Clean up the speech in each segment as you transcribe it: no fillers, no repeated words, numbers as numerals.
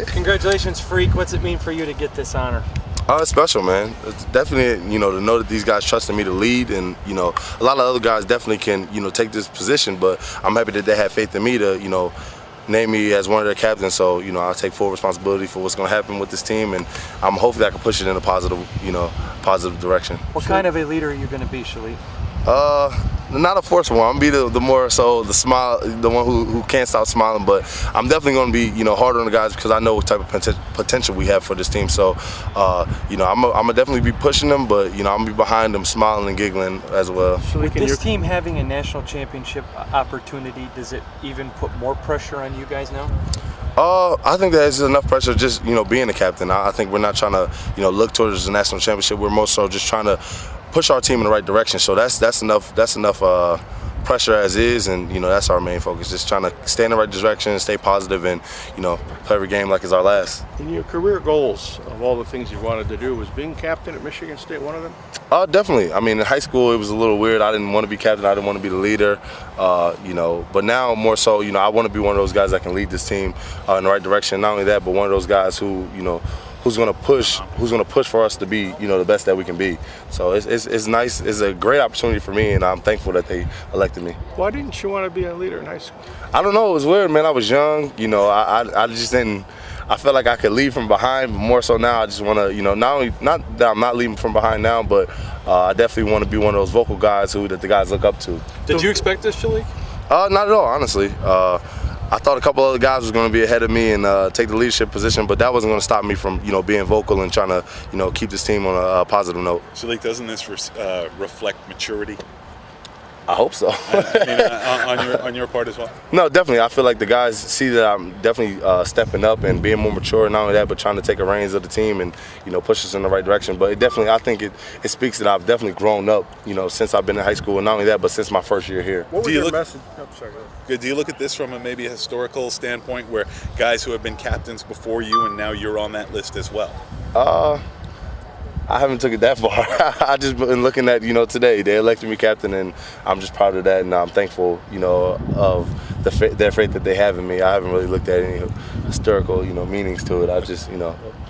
Congratulations, Freak. What's it mean for you to get this honor? It's special, man. It's definitely, to know that these guys trusted me to lead, and a lot of other guys definitely can, take this position. But I'm happy that they have faith in me to, name me as one of their captains. So, I'll take full responsibility for what's going to happen with this team, and I'm hopefully I can push it in a positive, positive direction. What kind of a leader are you going to be, Shilique? Not a forceful one. I'm gonna be the more so the smile, the one who can't stop smiling. But I'm definitely gonna be harder on the guys because I know what type of potential we have for this team. So I'm gonna definitely be pushing them, but I'm gonna be behind them, smiling and giggling as well. With this team having a national championship opportunity, does it even put more pressure on you guys now? I think there's enough pressure just being the captain. I think we're not trying to look towards the national championship. We're more so just trying to push our team in the right direction. So that's enough pressure as is, and that's our main focus. Just trying to stay in the right direction, stay positive, and play every game like it's our last. In your career goals, of all the things you wanted to do, was being captain at Michigan State one of them? Definitely. I mean, in high school it was a little weird. I didn't want to be captain. I didn't want to be the leader. But now more so, I want to be one of those guys that can lead this team in the right direction. Not only that, but one of those guys who who's going to push for us to be the best that we can be. So it's nice. It's a great opportunity for me, and I'm thankful that they elected me. Why didn't you want to be a leader in high school? I don't know. It was weird, man. I was young. I just didn't. I felt like I could lead from behind, but more so now I just want to, not that I'm not leading from behind now, but I definitely want to be one of those vocal guys that the guys look up to. Did you expect this, Shilique? Not at all, honestly. I thought a couple other guys was going to be ahead of me and take the leadership position, but that wasn't going to stop me from, being vocal and trying to, keep this team on a positive note. Shilique, doesn't this reflect maturity? I hope so. on your part as well? No, definitely. I feel like the guys see that I'm definitely stepping up and being more mature, and not only that, but trying to take the reins of the team and push us in the right direction. But I think it speaks that I've definitely grown up, since I've been in high school, and not only that, but since my first year here. What was your message? Oh, sorry. Good. Do you look at this from maybe a historical standpoint, where guys who have been captains before you and now you're on that list as well? I haven't took it that far. I just been looking at today. They elected me captain, and I'm just proud of that, and I'm thankful of their faith that they have in me. I haven't really looked at any historical meanings to it. I just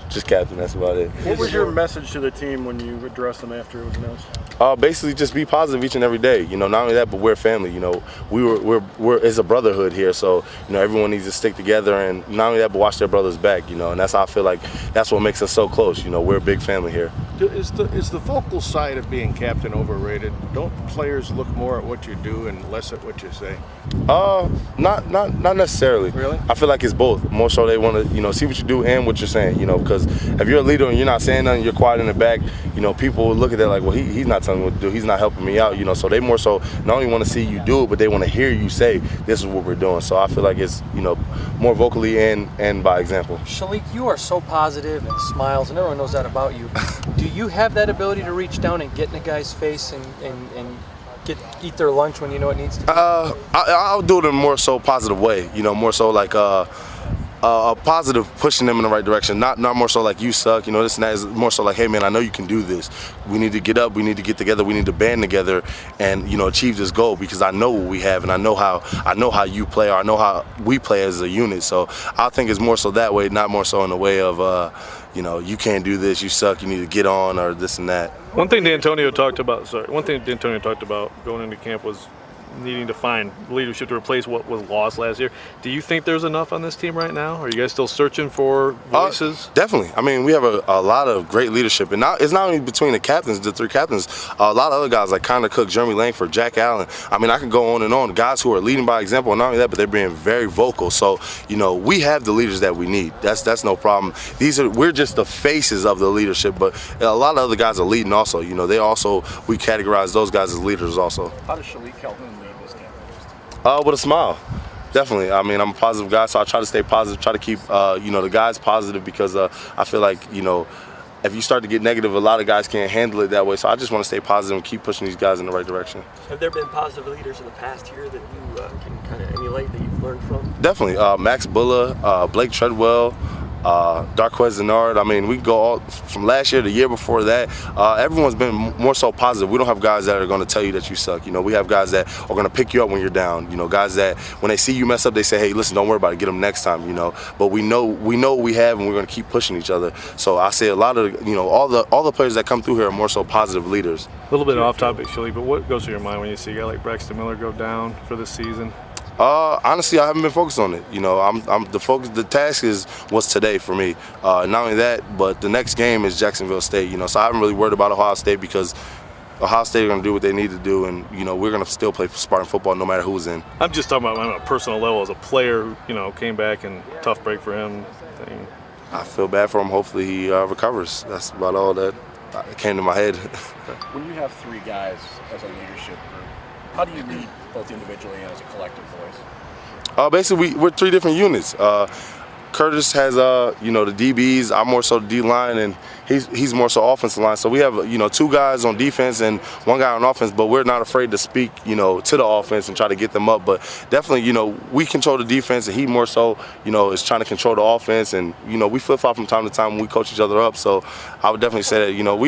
just captain. That's about it. What was your message to the team when you addressed them after it was announced? Basically, just be positive each and every day. Not only that, but we're a family. We're it's a brotherhood here. So everyone needs to stick together, and not only that, but watch their brothers back. And that's how I feel like that's what makes us so close. We're a big family here. Is the vocal side of being captain overrated? Don't players look more at what you do and less at what you say? Not necessarily. Really? I feel like it's both. More so they want to see what you do and what you're saying. Because if you're a leader and you're not saying nothing, you're quiet in the back. People will look at that like, well, he's not telling me what to do. He's not helping me out. So they more so not only want to see you do it, but they want to hear you say, this is what we're doing. So I feel like it's more vocally and by example. Shilique, you are so positive and smiles, and everyone knows that about you. Do you have that ability to reach down and get in a guy's face and eat their lunch when it needs to be? I'll do it in a more so positive way. More so like a positive, pushing them in the right direction. Not more so like you suck. This and that. Is more so like, hey man, I know you can do this. We need to get up. We need to get together. We need to band together and achieve this goal, because I know what we have, and I know how you play, or I know how we play as a unit. So I think it's more so that way, not more so in the way of you can't do this, you suck, you need to get on, or this and that. One thing D'Antonio talked about going into camp was needing to find leadership to replace what was lost last year. Do you think there's enough on this team right now? Are you guys still searching for voices? Definitely. I mean, we have a lot of great leadership, and it's not only between the captains, the three captains. A lot of other guys like Connor Cook, Jeremy Langford, Jack Allen. I mean, I can go on and on. Guys who are leading by example, and not only that, but they're being very vocal. So we have the leaders that we need. That's no problem. We're just the faces of the leadership, but a lot of other guys are leading also. We categorize those guys as leaders also. How does Shilique Calhoun lead this campaign? With a smile. Definitely. I mean, I'm a positive guy, so I try to stay positive, try to keep, the guys positive, because I feel like, if you start to get negative, a lot of guys can't handle it that way. So I just want to stay positive and keep pushing these guys in the right direction. Have there been positive leaders in the past here that you can kind of emulate, that you've learned from? Definitely. Max Bulla, Blake Treadwell, Darquez Denard. I mean, we go all from last year, the year before that. Everyone's been more so positive. We don't have guys that are going to tell you that you suck. You know, we have guys that are going to pick you up when you're down. You know, guys that when they see you mess up, they say, hey, listen, don't worry about it. Get them next time. You know, but we know what we have, and we're going to keep pushing each other. So I say a lot of, you know, all the players that come through here are more so positive leaders. A little bit off topic, Shilique, but what goes through your mind when you see a guy like Braxton Miller go down for this season? Honestly, I haven't been focused on it. You know, I'm the focus. The task was today for me. Not only that, but the next game is Jacksonville State. You know, so I haven't really worried about Ohio State because Ohio State are going to do what they need to do, and you know, we're going to still play Spartan football no matter who's in. I'm just talking about on a personal level as a player who, you know, came back and tough break for him. I feel bad for him. Hopefully he recovers. That's about all that came to my head. When you have three guys as a leadership group, how do you lead both individually and as a collective voice? Basically, we're three different units. Curtis has, you know, the DBs. I'm more so the D line, and he's more so offensive line. So we have, you know, two guys on defense and one guy on offense. But we're not afraid to speak, you know, to the offense and try to get them up. But definitely, you know, we control the defense, and he more so, you know, is trying to control the offense. And you know, we flip flop from time to time when we coach each other up. So I would definitely say that, you know,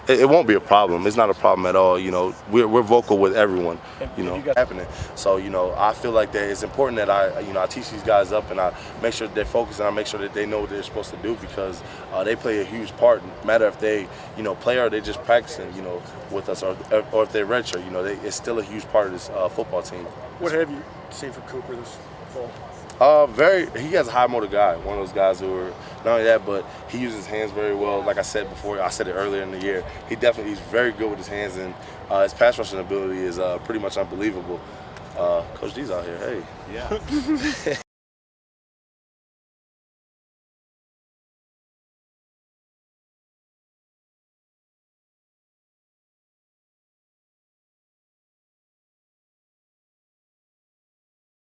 it won't be a problem. It's not a problem at all. You know, we're vocal with everyone. You know, happening. So you know, I feel like that it's important that I teach these guys up and I make sure that they're focused and I make sure that they know what they're supposed to do because they play a huge part. No matter if they play or they just practicing with us or if they're redshirt. You know, it's still a huge part of this football team. What have you seen from Cooper this fall? He has a high motor guy. One of those guys who are not only that, but he uses his hands very well. Like I said before, I said it earlier in the year. He's very good with his hands, and his pass rushing ability is pretty much unbelievable. Coach D's out here. Hey. Yeah.